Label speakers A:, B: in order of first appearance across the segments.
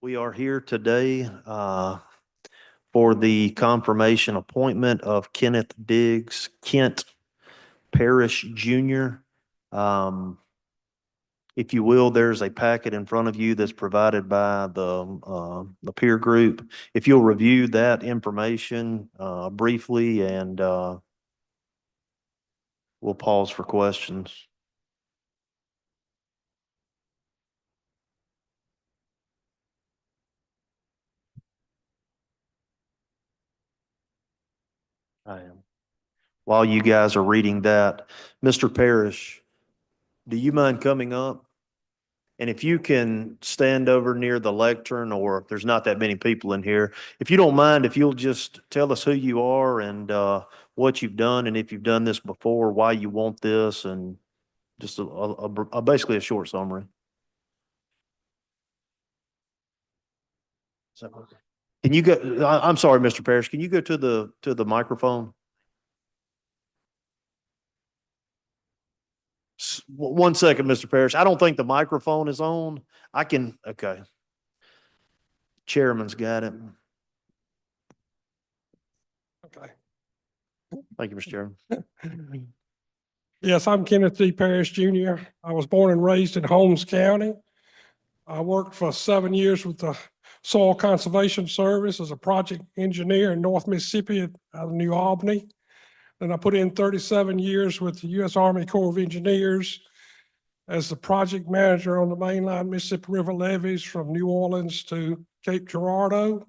A: We are here today for the confirmation appointment of Kent Parrish Jr. If you will, there's a packet in front of you that's provided by the peer group. If you'll review that information briefly, and we'll pause for questions. I am. While you guys are reading that, Mr. Parrish, do you mind coming up? And if you can stand over near the lectern, or if there's not that many people in here, if you don't mind, if you'll just tell us who you are and what you've done, and if you've done this before, why you want this, and just basically a short summary. Can you go? I'm sorry, Mr. Parrish. Can you go to the microphone? One second, Mr. Parrish. I don't think the microphone is on. I can, okay. Chairman's got it.
B: Okay.
A: Thank you, Mr. Chairman.
B: Yes, I'm Kenneth D. Parrish Jr. I was born and raised in Holmes County. I worked for 7 years with the Soil Conservation Service as a project engineer in North Mississippi out of New Albany. Then I put in 37 years with the U.S. Army Corps of Engineers as the project manager on the mainline Mississippi River levees from New Orleans to Cape Girardeau.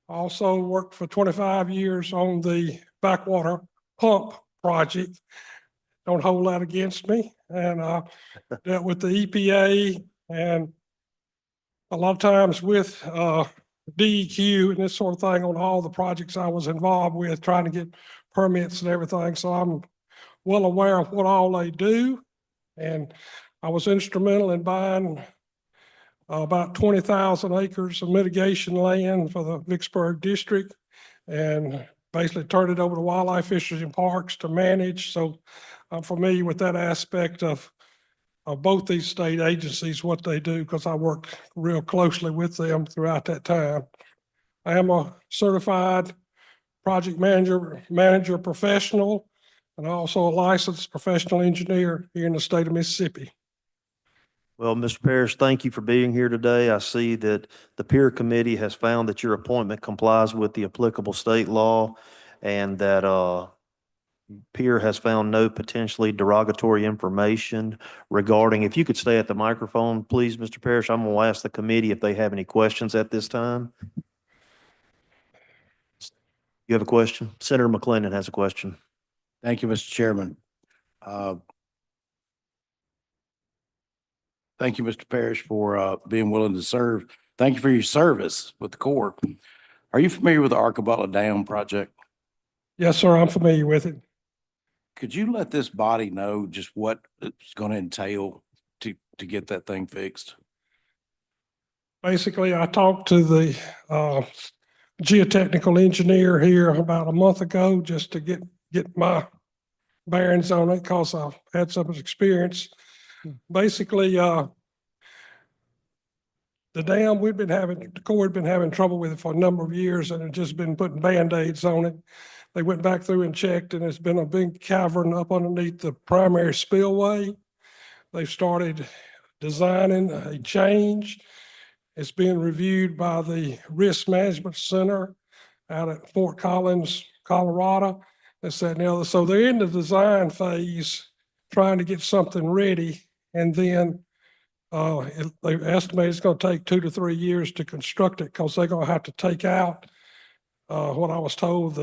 B: I also worked for 25 years on the backwater pump project. Don't hold that against me. And dealt with the EPA and a lot of times with DEQ and this sort of thing on all the projects I was involved with, trying to get permits and everything. So I'm well aware of what all they do. And I was instrumental in buying about 20,000 acres of mitigation land for the Vicksburg district and basically turned it over to Wildlife Fisheries and Parks to manage. So I'm familiar with that aspect of both these state agencies, what they do, because I worked real closely with them throughout that time. I am a certified project manager professional, and also a licensed professional engineer here in the state of Mississippi.
A: Well, Mr. Parrish, thank you for being here today. I see that the peer committee has found that your appointment complies with the applicable state law, and that peer has found no potentially derogatory information regarding, if you could stay at the microphone, please, Mr. Parrish. I'm going to ask the committee if they have any questions at this time. You have a question? Senator McClendon has a question.
C: Thank you, Mr. Chairman. Thank you, Mr. Parrish, for being willing to serve. Thank you for your service with the Corps. Are you familiar with the Arcabella Dam project?
B: Yes, sir, I'm familiar with it.
C: Could you let this body know just what it's going to entail to get that thing fixed?
B: Basically, I talked to the geotechnical engineer here about a month ago just to get my bearings on it because I've had some experience. Basically, the dam, the Corps had been having trouble with it for a number of years and had just been putting Band-Aids on it. They went back through and checked, and it's been a big cavern up underneath the primary spillway. They've started designing a change. It's being reviewed by the Risk Management Center out at Fort Collins, Colorado. This, that, and the other. So they're in the design phase, trying to get something ready. And then they estimate it's going to take 2 to 3 years to construct it because they're going to have to take out what I was told,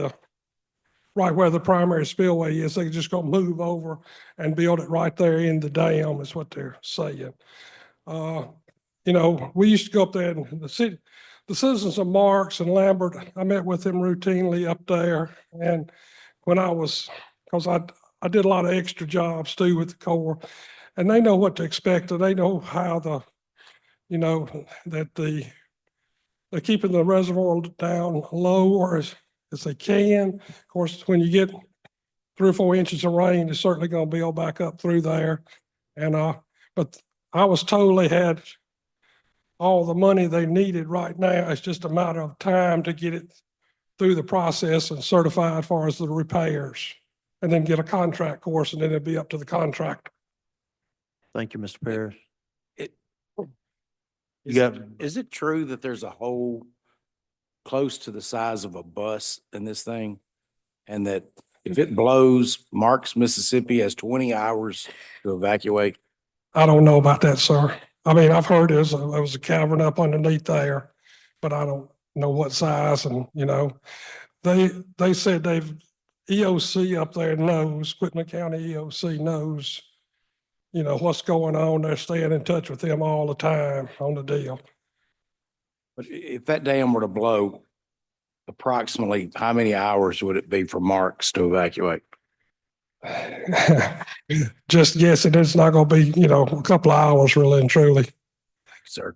B: right where the primary spillway is. They're just going to move over and build it right there in the dam is what they're saying. You know, we used to go up there, and the citizens of Marks and Lambert, I met with them routinely up there. And when because I did a lot of extra jobs too with the Corps, and they know what to expect, and they know how that they're keeping the reservoir down low or as they can. Of course, when you get 3 or 4 inches of rain, it's certainly going to build back up through there. And but I was told they had all the money they needed right now. It's just a matter of time to get it through the process and certified as far as the repairs. And then get a contract course, and then it'd be up to the contractor.
A: Thank you, Mr. Parrish.
C: It-
A: You got,
C: Is it true that there's a hole close to the size of a bus in this thing? And that if it blows, Marks, Mississippi has 20 hours to evacuate?
B: I don't know about that, sir. I mean, I've heard there was a cavern up underneath there, but I don't know what size, and, they said EOC up there knows, Whitman County EOC knows, what's going on. They're staying in touch with them all the time on the deal.
C: But if that dam were to blow, approximately how many hours would it be for Marks to evacuate?
B: Just guessing, it's not gonna be, a couple of hours really and truly.
C: Sir.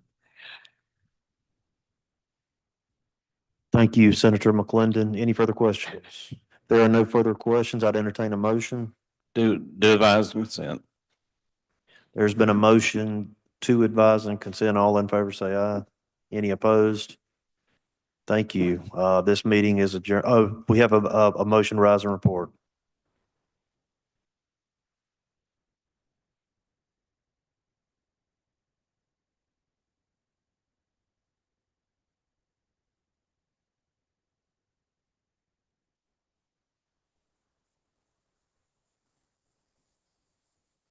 A: thank you, Senator McClendon. Any further questions? There are no further questions. I'd entertain a motion.
D: Do advise consent.
A: There's been a motion to advise and consent. All in favor, say aye. Any opposed? Thank you. This meeting is adjourned. Oh, we have a motion, rise and report.